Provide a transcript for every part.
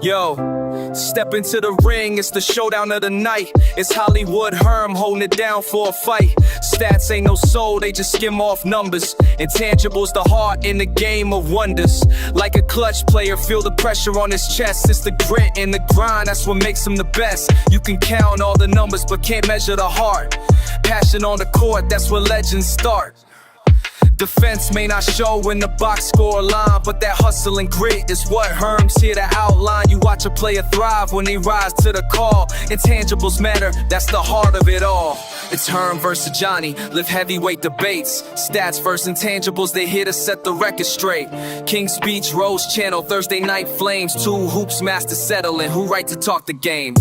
Yo, step into the ring, it's the showdown of the night. It's Hollywood Herm holding it down for a fight. Stats ain't no soul, they just skim off numbers. Intangibles, the heart in the game of wonders. Like a clutch player, feel the pressure on his chest. It's the grit and the grind, that's what makes him the best. You can count all the numbers, but can't measure the heart. Passion on the court, that's where legends start. Defense may not show in the box score line, but that hustle and grit is what Herm's here to outline. You watch a player thrive when they rise to the call. Intangibles matter, that's the heart of it all. It's Herm versus Ajani, live heavyweight debates. Stats versus intangibles, they here to set the record straight. King's Speech, Rose Channel, Thursday Night Flames. Two hoops masters settling, who right to talk the game?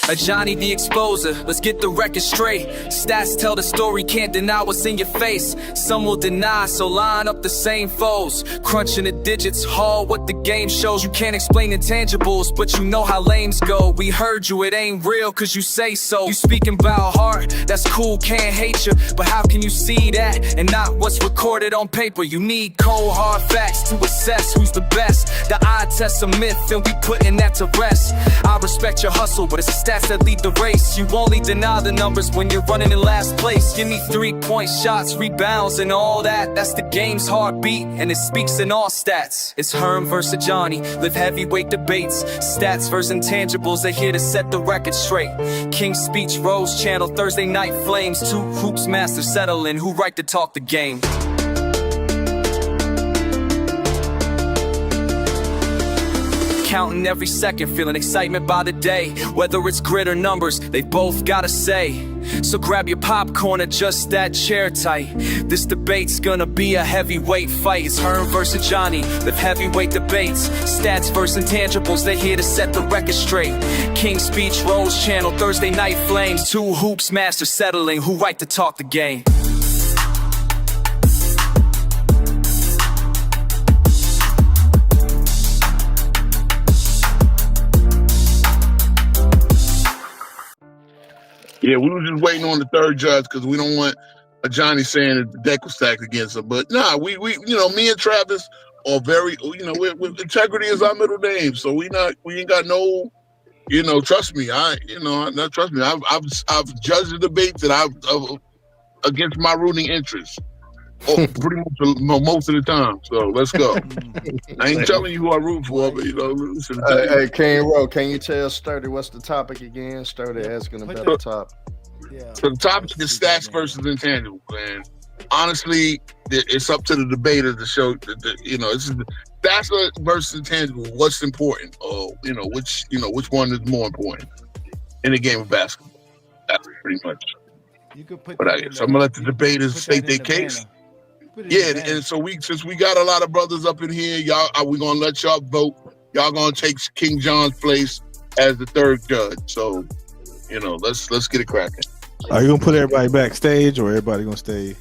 Ajani the exposer, let's get the record straight. Stats tell the story, can't deny what's in your face. Some will deny, so line up the same foes. Crunching the digits, hard what the game shows. You can't explain intangibles, but you know how lames go. We heard you, it ain't real cause you say so. You speaking about heart, that's cool, can't hate you. But how can you see that and not what's recorded on paper? You need cold hard facts to assess who's the best. The eye test's a myth and we putting that to rest. I respect your hustle, but it's the stats that lead the race. You only deny the numbers when you're running in last place. Give me 3-point shots, rebounds and all that. That's the game's heartbeat and it speaks in all stats. It's Herm versus Ajani, live heavyweight debates. Stats versus intangibles, they're here to set the record straight. King's Speech, Rose Channel, Thursday Night Flames. Two hoops masters settling, who right to talk the game? Counting every second, feeling excitement by the day. Whether it's grit or numbers, they both gotta say. So grab your popcorn, adjust that chair tight. This debate's gonna be a heavyweight fight. It's Herm versus Ajani, live heavyweight debates. Stats versus intangibles, they're here to set the record straight. King's Speech, Rose Channel, Thursday Night Flames. Two hoops masters settling, who right to talk the game? Yeah, we were just waiting on the third judge because we don't want Ajani saying that the deck was stacked against him. But nah, we me and Travis are very, we're integrity is our middle name, so we ain't got no, trust me, I've judged the debates that I've against my rooting interests. Pretty much most of the time. So let's go. I ain't telling you who I root for, but listen. Hey, King Rowe, can you tell Sturdy what's the topic again? Sturdy asking about the top. Yeah. So the topic is stats versus intangibles, and honestly, it's up to the debaters to show this is stats versus intangibles. What's important? Which one is more important in the game of basketball? That's pretty much. You could put. But I'm gonna let the debaters state their case. Yeah, and so since we got a lot of brothers up in here, we're gonna let y'all vote. Y'all gonna take King John's place as the third judge. So, let's get it cracking. Are you gonna put everybody backstage or everybody gonna stay?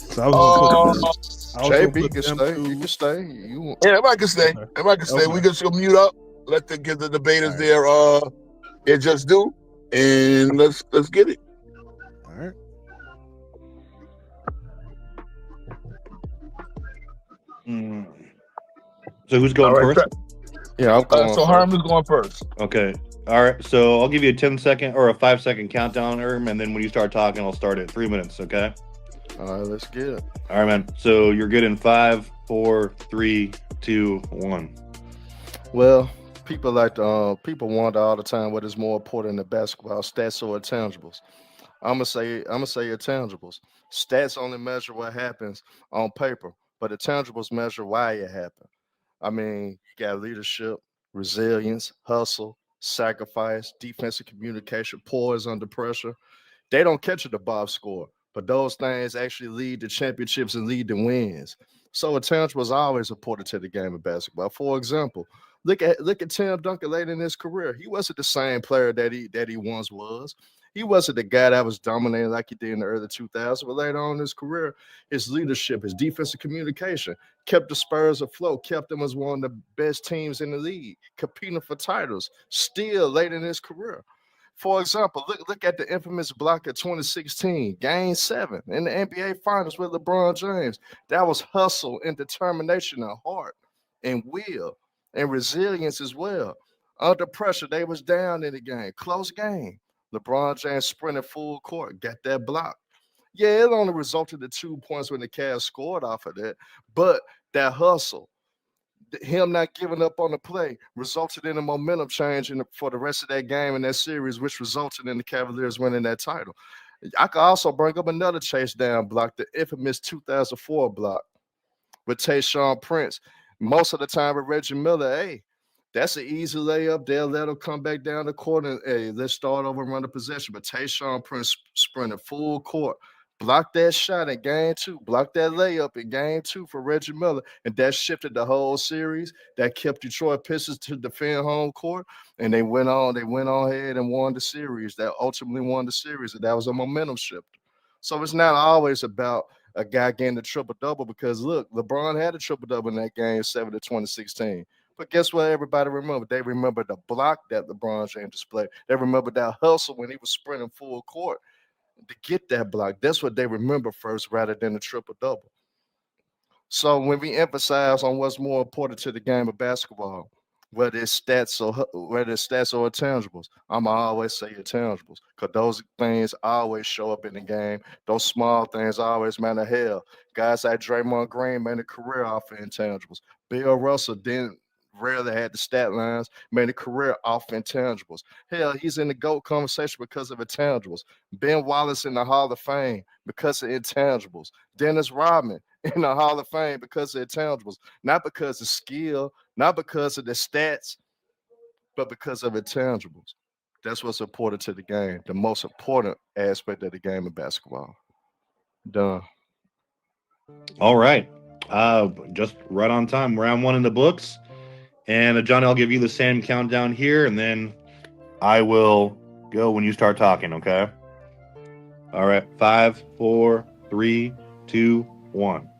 JP can stay. You can stay. Yeah, everybody can stay. Everybody can stay. Okay. We just mute up. Give the debaters their just due, and let's get it. All right. So who's going first? Yeah, I'm going so Herm is going first. Okay. All right. So I'll give you a 10-second or a 5-second countdown, Herm, and then when you start talking, I'll start at 3 minutes. Okay. All right, let's get it. All right, man. So you're good in 5, 4, 3, 2, 1. Well, people wonder all the time what is more important than basketball, stats or intangibles. I'm gonna say intangibles. Stats only measure what happens on paper, but intangibles measure why it happened. I mean, you got leadership, resilience, hustle, sacrifice, defensive communication, poise under pressure. They don't catch it the box score, but those things actually lead to championships and lead to wins. So intangibles are always important to the game of basketball. For example, look at Tim Duncan late in his career. He wasn't the same player that he once was. He wasn't the guy that was dominating like he did in the early 2000s, but later on in his career, his leadership, his defensive communication kept the Spurs afloat, kept them as one of the best teams in the league, competing for titles, still late in his career. For example, look at the infamous block of 2016, Game 7 in the NBA Finals with LeBron James. That was hustle and determination and heart and will and resilience as well. Under pressure, they was down in the game, close game. LeBron James sprinted full court, got that block. Yeah, it only resulted in 2 points when the Cavs scored off of that, but that hustle, him not giving up on the play resulted in a momentum change for the rest of that game and that series, which resulted in the Cavaliers winning that title. I could also bring up another chase down block, the infamous 2004 block with Tayshaun Prince. Most of the time with Reggie Miller, hey, that's an easy layup. They'll let him come back down the court and, hey, let's start over and run the possession. But Tayshaun Prince sprinted full court, blocked that shot in game 2, blocked that layup in game 2 for Reggie Miller, and that shifted the whole series. That kept Detroit Pistons to defend home court, and they went on ahead and won the series. That ultimately won the series, and that was a momentum shifter. So it's not always about a guy getting the triple-double, because, look, LeBron had a triple-double in that game 7 of 2016. But guess what everybody remembered? They remember the block that LeBron James displayed. They remember that hustle when he was sprinting full court to get that block. That's what they remember first rather than the triple-double. So when we emphasize on what's more important to the game of basketball, whether it's stats or intangibles, I'ma always say intangibles, because those things always show up in the game. Those small things always matter. Hell, guys like Draymond Green made a career off of intangibles. Bill Russell didn't rarely had the stat lines, made a career off intangibles. Hell, he's in the GOAT conversation because of intangibles. Ben Wallace in the Hall of Fame because of intangibles. Dennis Rodman in the Hall of Fame because of intangibles. Not because of skill, not because of the stats, but because of intangibles. That's what's important to the game, the most important aspect of the game of basketball. Done. All right. Just right on time. Round 1 in the books. And Johnny, I'll give you the same countdown here, and then I will go when you start talking, okay? All right. 5, 4, 3, 2, 1.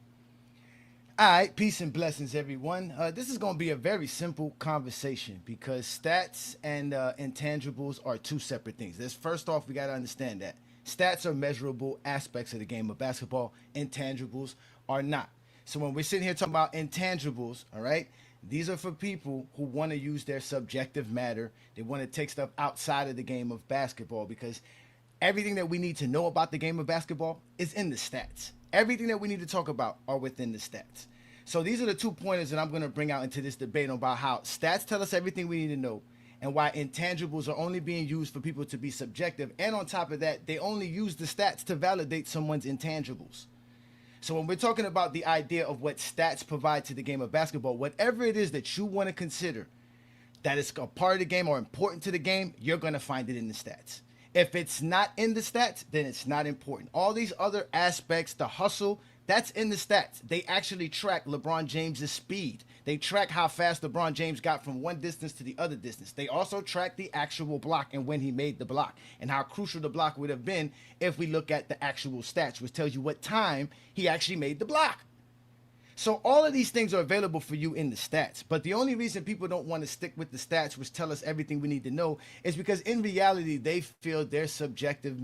All right, peace and blessings, everyone. This is going to be a very simple conversation because stats and intangibles are two separate things. First off, we got to understand that stats are measurable aspects of the game of basketball. Intangibles are not. So when we're sitting here talking about intangibles, all right, these are for people who want to use their subjective matter. They want to take stuff outside of the game of basketball because everything that we need to know about the game of basketball is in the stats. Everything that we need to talk about are within the stats. So these are the 2 pointers that I'm going to bring out into this debate about how stats tell us everything we need to know and why intangibles are only being used for people to be subjective. And on top of that, they only use the stats to validate someone's intangibles. So when we're talking about the idea of what stats provide to the game of basketball, whatever it is that you want to consider that is a part of the game or important to the game, you're going to find it in the stats. If it's not in the stats, then it's not important. All these other aspects, the hustle, that's in the stats. They actually track LeBron James's speed. They track how fast LeBron James got from one distance to the other distance. They also track the actual block and when he made the block and how crucial the block would have been if we look at the actual stats, which tells you what time he actually made the block. So all of these things are available for you in the stats. But the only reason people don't want to stick with the stats, which tell us everything we need to know, is because in reality, they feel their subjective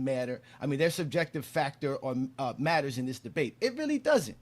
factor or matters in this debate. It really doesn't.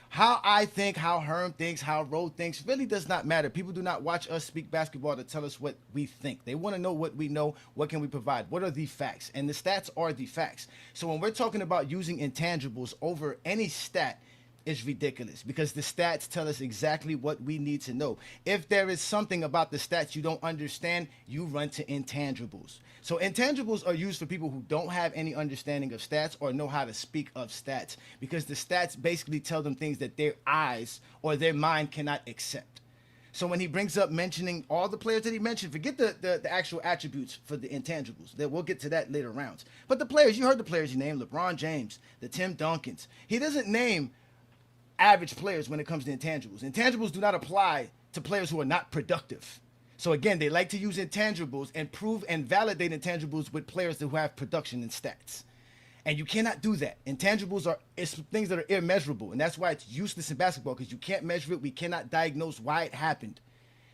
How I think, how Herm thinks, how Ro thinks really does not matter. People do not watch us speak basketball to tell us what we think. They want to know what we know, what can we provide, what are the facts, and the stats are the facts. So when we're talking about using intangibles over any stat, is ridiculous because the stats tell us exactly what we need to know. If there is something about the stats you don't understand, you run to intangibles. So intangibles are used for people who don't have any understanding of stats or know how to speak of stats because the stats basically tell them things that their eyes or their mind cannot accept. So when he brings up mentioning all the players that he mentioned, forget the actual attributes for the intangibles. We'll get to that later rounds. But the players, you heard the players he named, LeBron James, the Tim Duncans. He doesn't name average players when it comes to intangibles. Intangibles do not apply to players who are not productive. So again, they like to use intangibles and prove and validate intangibles with players who have production and stats. And you cannot do that. Intangibles are things that are immeasurable, and that's why it's useless in basketball because you can't measure it. We cannot diagnose why it happened.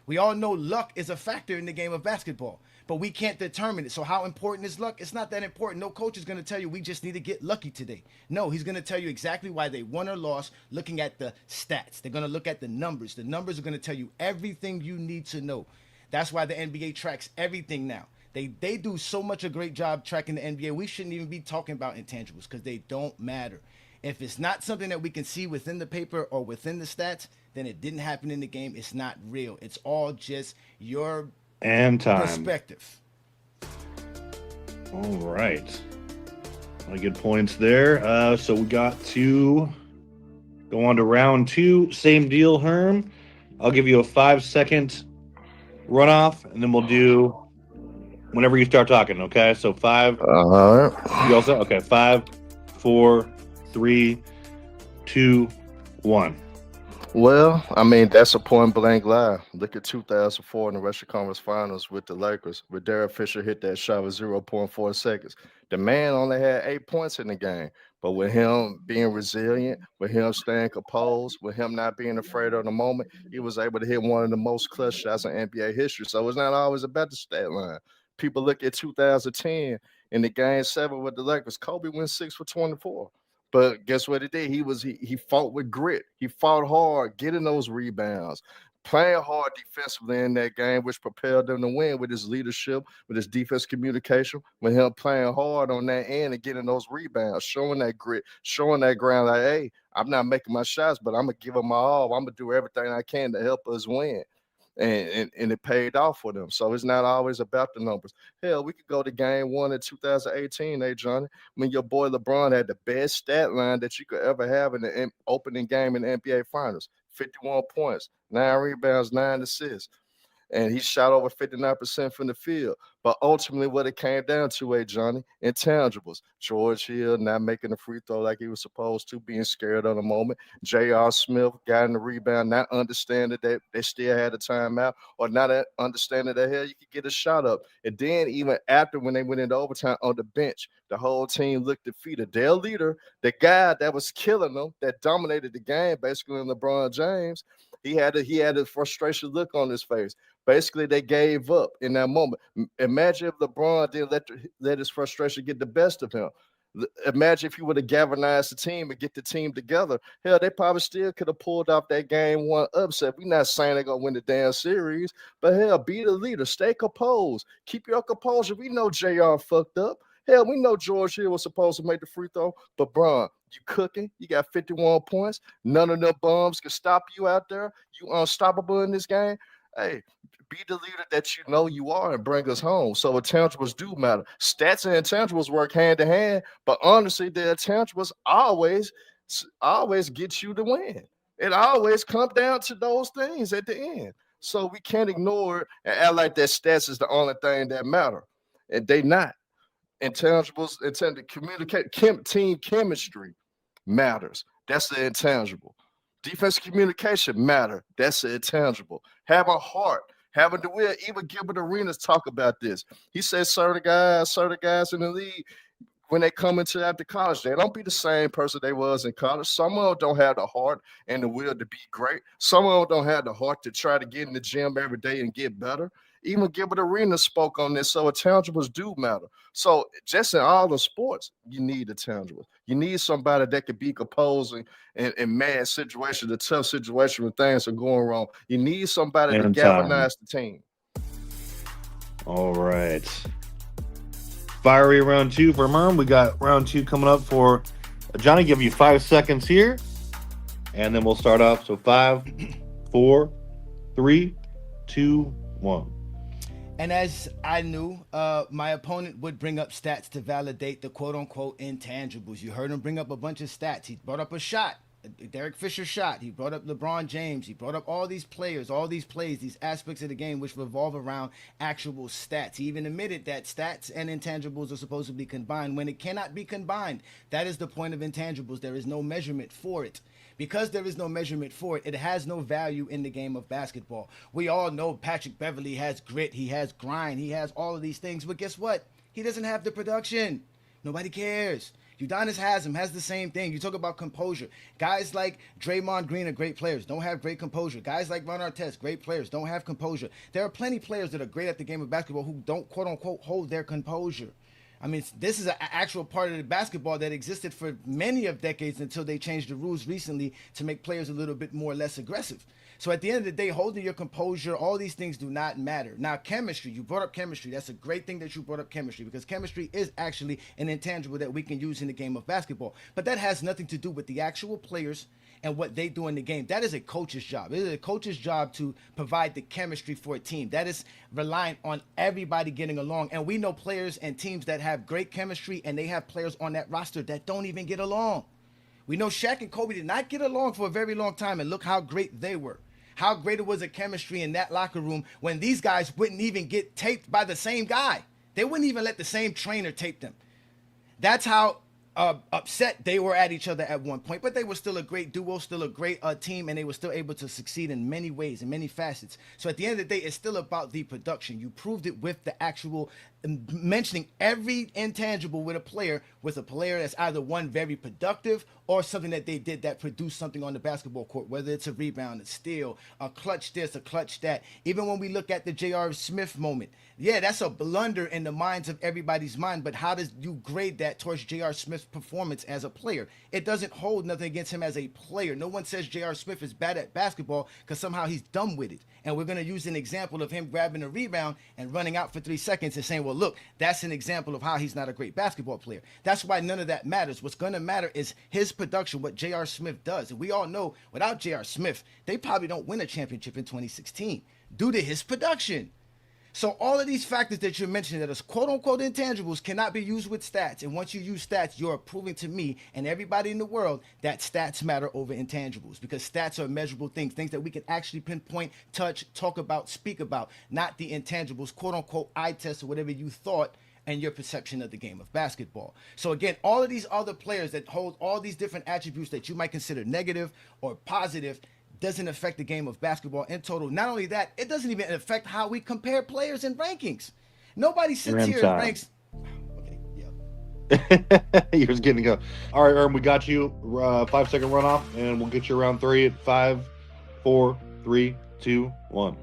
We all know luck is a factor in the game of basketball but we can't determine it. So how important is luck? It's not that important. No coach is going to tell you we just need to get lucky today. No, he's going to tell you exactly why they won or lost looking at the stats. They're going to look at the numbers. The numbers are going to tell you everything you need to know. That's why the NBA tracks everything now. They do so much a great job tracking the NBA. We shouldn't even be talking about intangibles because they don't matter. If it's not something that we can see within the paper or within the stats, then it didn't happen in the game. It's not real. It's all just your And time. perspective. All right. Good points there. So we got to go on to round 2. Same deal, Herm. I'll give you a 5-second runoff, and then we'll do whenever you start talking, okay? So 5. All right. You all set? Okay, 5, 4, 3, 2, 1. Well, I mean, that's a point blank lie. Look at 2004 in the Western Conference Finals with the Lakers, where Derek Fisher hit that shot with 0.4 seconds. The man only had 8 points in the game, but with him being resilient, with him staying composed, with him not being afraid of the moment, he was able to hit one of the most clutch shots in NBA history. So it's not always about the stat line. People look at 2010 in the Game 7 with the Lakers. Kobe went 6 for 24. But guess what he did? He fought with grit. He fought hard, getting those rebounds, playing hard defensively in that game, which propelled them to win with his leadership, with his defense communication, with him playing hard on that end and getting those rebounds, showing that grit, showing that ground. Like, hey, I'm not making my shots, but I'm gonna give them my all. I'm gonna do everything I can to help us win. And it paid off for them. So it's not always about the numbers. Hell, we could go to game 1 in 2018, Johnny, when your boy LeBron had the best stat line that you could ever have in the opening game in the NBA Finals. 51 points, 9 rebounds, 9 assists. And he shot over 59% from the field. But ultimately, what it came down to, Johnny, intangibles. George Hill not making the free throw like he was supposed to, being scared of the moment. J.R. Smith got in the rebound, not understanding that they still had a timeout, or not understanding that, hell, you could get a shot up. And then even after, when they went into overtime on the bench, the whole team looked defeated. Their leader, the guy that was killing them, that dominated the game, basically LeBron James, he had a frustration look on his face. Basically, they gave up in that moment. Imagine if LeBron didn't let his frustration get the best of him. Imagine if he would have galvanized the team and get the team together. Hell, they probably still could have pulled off that game 1 upset. We're not saying they're going to win the damn series, but hell, be the leader. Stay composed. Keep your composure. We know JR fucked up. Hell, we know George Hill was supposed to make the free throw, but Bron, you cooking. You got 51 points. None of them bums can stop you out there. You unstoppable in this game. Hey, be the leader that you know you are and bring us home. So intangibles do matter. Stats and intangibles work hand in hand, but honestly, the intangibles always get you to win. It always comes down to those things at the end. So we can't ignore it and act like that stats is the only thing that matter. And they not. Intangibles, intended communicate, team chemistry matters. That's the intangible. Defensive communication matter. That's the intangible. Have a heart. Having the will. Even Gilbert Arenas talk about this. He says certain guys in the league, when they come into after college, they don't be the same person they was in college. Some of them don't have the heart and the will to be great. Some of them don't have the heart to try to get in the gym every day and get better. Even Gilbert Arenas spoke on this, so intangibles do matter. So just in all the sports, you need intangibles. You need somebody that can be composing in mad situations, a tough situation when things are going wrong. You need somebody to galvanize the team. All right. Fiery round 2 for Herm. We got round 2 coming up for Johnny. Give you 5 seconds here, and then we'll start off. So 5, 4, 3, 2, 1. And as I knew, my opponent would bring up stats to validate the quote-unquote intangibles. You heard him bring up a bunch of stats. He brought up a shot, Derek Fisher shot. He brought up LeBron James. He brought up all these players, all these plays, these aspects of the game which revolve around actual stats. He even admitted that stats and intangibles are supposed to be combined when it cannot be combined. That is the point of intangibles. There is no measurement for it. Because there is no measurement for it, it has no value in the game of basketball. We all know Patrick Beverley has grit, he has grind, he has all of these things. But guess what? He doesn't have the production. Nobody cares. Udonis Haslam has the same thing. You talk about composure. Guys like Draymond Green are great players, don't have great composure. Guys like Ron Artest, great players, don't have composure. There are plenty of players that are great at the game of basketball who don't, quote unquote, hold their composure. I mean, this is an actual part of the basketball that existed for many of decades until they changed the rules recently to make players a little bit more less aggressive. So at the end of the day, holding your composure, all these things do not matter. Now, chemistry, you brought up chemistry. That's a great thing that you brought up chemistry, because chemistry is actually an intangible that we can use in the game of basketball. But that has nothing to do with the actual players and what they do in the game. That is a coach's job. It is a coach's job to provide the chemistry for a team. That is reliant on everybody getting along. And we know players and teams that have great chemistry, and they have players on that roster that don't even get along. We know Shaq and Kobe did not get along for a very long time, and look how great they were. How great it was a chemistry in that locker room when these guys wouldn't even get taped by the same guy. They wouldn't even let the same trainer tape them. That's how upset they were at each other at one point, but they were still a great duo, still a great team, and they were still able to succeed in many ways, in many facets. So at the end of the day, it's still about the production. You proved it with the actual mentioning every intangible with a player that's either one very productive or something that they did that produced something on the basketball court, whether it's a rebound, a steal, a clutch this, a clutch that. Even when we look at the J.R. Smith moment, yeah, that's a blunder in the minds of everybody's mind, but how does you grade that towards J.R. Smith's performance as a player? It doesn't hold nothing against him as a player. No one says J.R. Smith is bad at basketball because somehow he's dumb with it. And we're going to use an example of him grabbing a rebound and running out for 3 seconds and saying, well, look, that's an example of how he's not a great basketball player. That's why none of that matters. What's going to matter is his production, what J.R. Smith does. And we all know without J.R. Smith, they probably don't win a championship in 2016 due to his production. So all of these factors that you're mentioning that are quote unquote intangibles cannot be used with stats. And once you use stats, you're proving to me and everybody in the world that stats matter over intangibles, because stats are measurable things that we can actually pinpoint, touch, talk about, speak about, not the intangibles, quote unquote eye test or whatever you thought and your perception of the game of basketball. So again, all of these other players that hold all these different attributes that you might consider negative or positive doesn't affect the game of basketball in total. Not only that, it doesn't even affect how we compare players in rankings. Nobody sits here and ranks. Okay, yeah. You're just getting to go. All right, Herm, we got you. 5-second runoff, and we'll get you around 3 at 5, 4, 3, 2, 1.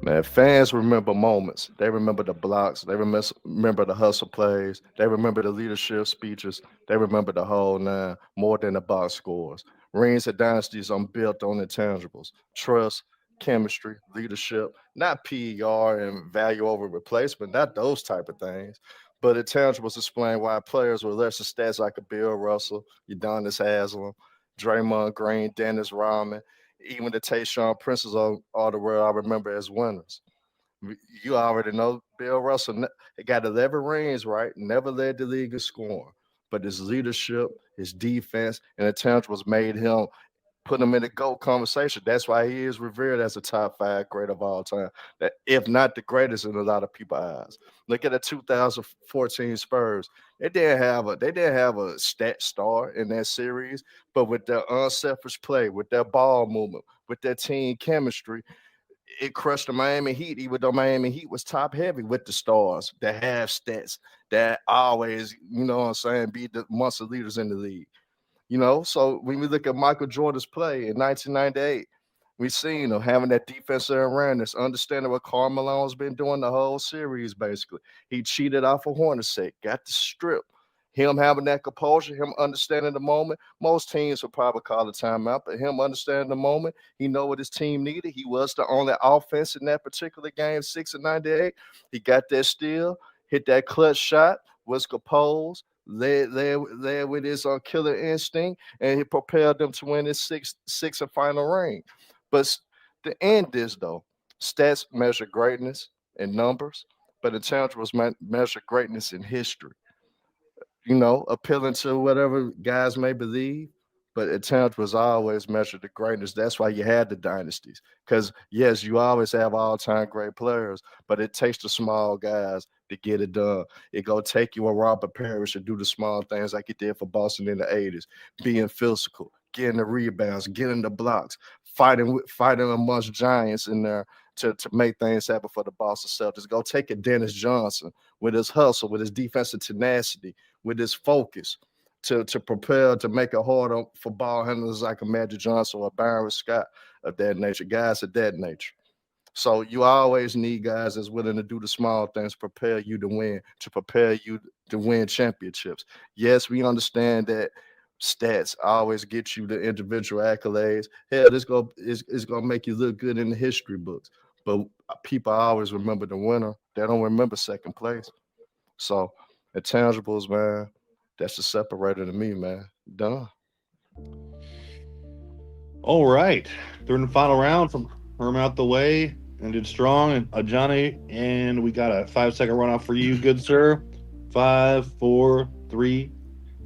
Man, fans remember moments. They remember the blocks. They remember the hustle plays. They remember the leadership speeches. They remember the whole nine more than the box scores. Rings and dynasties are built on intangibles: trust, chemistry, leadership, not PER and value over replacement, not those type of things. But intangibles explain why players with lesser stats like a Bill Russell, Udonis Haslam, Draymond Green, Dennis Rodman, even the Tayshaun Princes of the world, I remember as winners. You already know Bill Russell got 11 rings, right? Never led the league in scoring. But his leadership, his defense, and intangibles made him put him in the GOAT conversation. That's why he is revered as a top 5 great of all time. That if not the greatest in a lot of people's eyes. Look at the 2014 Spurs. They didn't have a stat star in that series, but with their unselfish play, with their ball movement, with their team chemistry, it crushed the Miami Heat, even though Miami Heat was top heavy with the stars that have stats that always, what I'm saying, be the monster leaders in the league. So when we look at Michael Jordan's play in 1998, we seen him having that defensive awareness, understanding what Karl Malone's been doing the whole series, basically. He cheated off a Hornacek, got the strip. Him having that composure, him understanding the moment. Most teams would probably call a timeout, but him understanding the moment, he know what his team needed. He was the only offense in that particular game, 6 of 98. He got that steal, hit that clutch shot, was composed, led with his killer instinct, and he propelled them to win his sixth and final ring. But to end this, though, stats measure greatness in numbers, but intangibles measure greatness in history. Appealing to whatever guys may believe, but intangibles was always measured to greatness. That's why you had the dynasties. Because, yes, you always have all-time great players, but it takes the small guys to get it done. It go take you a Robert Parrish to do the small things like he did for Boston in the 80s, being physical, getting the rebounds, getting the blocks, fighting amongst giants in there to make things happen for the Boston Celtics. Go take it Dennis Johnson with his hustle, with his defensive tenacity, with his focus. to prepare to make it harder for ball handlers like a Magic Johnson or Byron Scott of that nature, guys of that nature. So you always need guys that's willing to do the small things, prepare you to win, to prepare you to win championships. Yes, we understand that stats always get you the individual accolades. Hell, this is gonna make you look good in the history books. But people always remember the winner. They don't remember second place. So intangibles, man, that's the separator to me, man. Done. All right. Third and final round from Herm out the way. Ended strong. And Ajani, and we got a 5-second runoff for you, good sir. 5, 4, 3,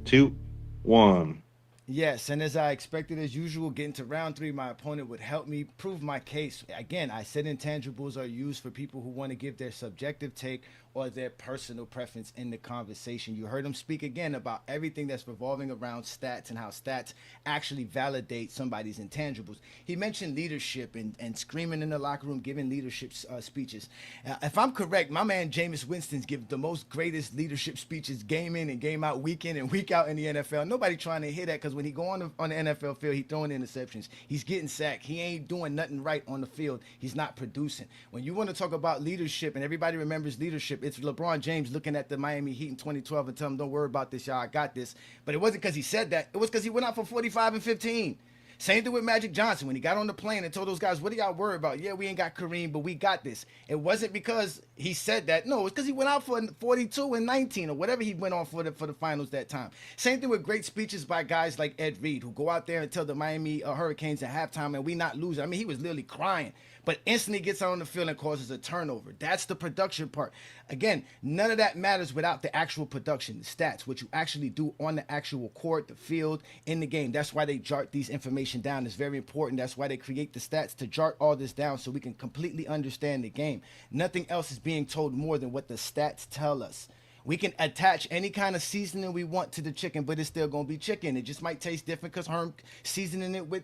2, 1. Yes, and as I expected, as usual, getting to round 3, my opponent would help me prove my case. Again, I said intangibles are used for people who want to give their subjective take or their personal preference in the conversation. You heard him speak again about everything that's revolving around stats and how stats actually validate somebody's intangibles. He mentioned leadership and screaming in the locker room, giving leadership speeches. If I'm correct, my man Jameis Winston's gives the most greatest leadership speeches game in and game out, week in and week out in the NFL. Nobody trying to hear that, because when he go on the NFL field, he throwing interceptions. He's getting sacked. He ain't doing nothing right on the field. He's not producing. When you want to talk about leadership, and everybody remembers leadership, it's LeBron James looking at the Miami Heat in 2012 and telling them, don't worry about this, y'all, I got this. But it wasn't because he said that. It was because he went out for 45 and 15. Same thing with Magic Johnson when he got on the plane and told those guys, what are y'all worried about? Yeah, we ain't got Kareem, but we got this. It wasn't because he said that. No, it's because he went out for 42 and 19 or whatever he went on for the finals that time. Same thing with great speeches by guys like Ed Reed, who go out there and tell the Miami Hurricanes at halftime and we not losing. I mean, he was literally crying, but instantly gets out on the field and causes a turnover. That's the production part. Again, none of that matters without the actual production, the stats, what you actually do on the actual court, the field, in the game. That's why they jot these information down. It's very important. That's why they create the stats, to jot all this down so we can completely understand the game. Nothing else is being told more than what the stats tell us. We can attach any kind of seasoning we want to the chicken, but it's still going to be chicken. It just might taste different because Herm seasoning it with,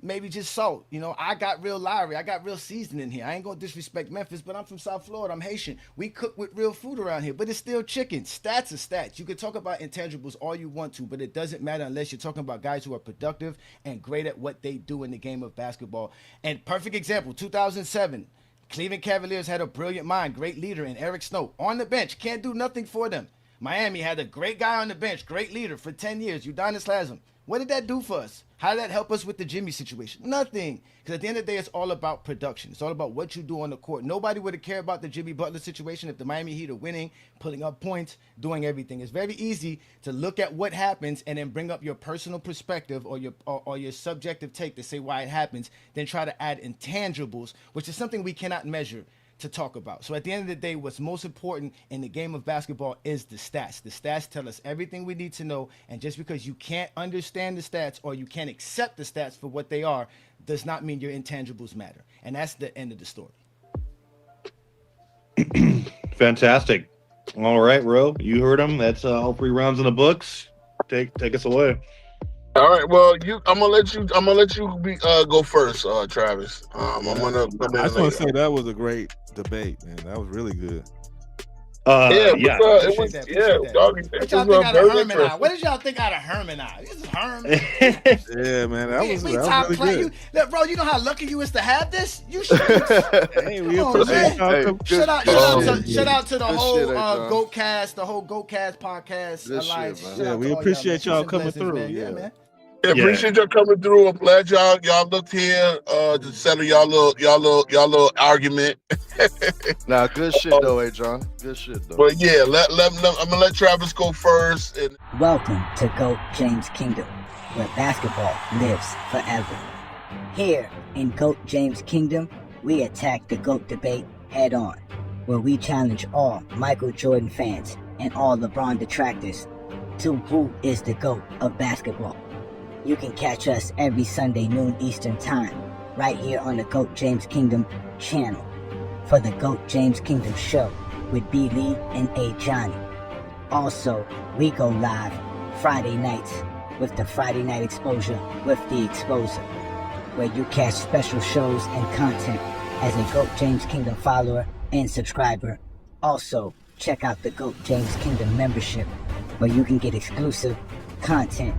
maybe just salt. I got real Lowry. I got real seasoning here. I ain't gonna disrespect Memphis, but I'm from South Florida. I'm Haitian. We cook with real food around here, but it's still chicken. Stats are stats. You can talk about intangibles all you want to, but it doesn't matter unless you're talking about guys who are productive and great at what they do in the game of basketball. And perfect example, 2007. Cleveland Cavaliers had a brilliant mind, great leader in Eric Snow. On the bench, can't do nothing for them. Miami had a great guy on the bench, great leader for 10 years, Udonis Haslem. What did that do for us? How did that help us with the Jimmy situation? Nothing. Because at the end of the day, it's all about production. It's all about what you do on the court. Nobody would have cared about the Jimmy Butler situation if the Miami Heat are winning, pulling up points, doing everything. It's very easy to look at what happens and then bring up your personal perspective or your subjective take to say why it happens, then try to add intangibles, which is something we cannot measure, to talk about. So at the end of the day, what's most important in the game of basketball is the stats. The stats tell us everything we need to know, and just because you can't understand the stats or you can't accept the stats for what they are does not mean your intangibles matter. And that's the end of the story. Fantastic. All right, Ro, you heard him. That's all 3 rounds in the books. Take us away. All right. Well, I'm gonna let you go first, Travis. I'm gonna come in I just want to later. say that was a great debate, man. That was really good. Yeah. Yeah. It was, Appreciate yeah. that. Doggy, What it y'all was, think out of very Herm and I? interesting. What did y'all think out of Herm and I? This is Herm. Yeah, man. That was top really play. good. Look, bro, you know how lucky you is to have this? You should. Hey, we Come on, appreciate man. y'all Hey, coming. good- Shout out to the Good whole shit, John. GoatCast, the whole GoatCast podcast Good shit, alliance. man. Shout Yeah, out we to all appreciate y'all, y'all man. Peace coming and through, blessings, yeah. man. Yeah, Yeah. appreciate y'all coming through. I'm glad y'all looked here to settle y'all little argument. Nah, good shit though, John. Good shit though. But yeah, I'm gonna let Travis go first. And Welcome to GOAT James Kingdom, where basketball lives forever. Here in GOAT James Kingdom, we attack the GOAT debate head on, where we challenge all Michael Jordan fans and all LeBron detractors to who is the GOAT of basketball. You can catch us every Sunday noon Eastern Time, right here on the GOAT James Kingdom channel, for the GOAT James Kingdom show with B. Lee and Ajani. Also, we go live Friday nights with the Friday Night Exposure with the Exposer, where you catch special shows and content as a GOAT James Kingdom follower and subscriber. Also, check out the GOAT James Kingdom membership where you can get exclusive content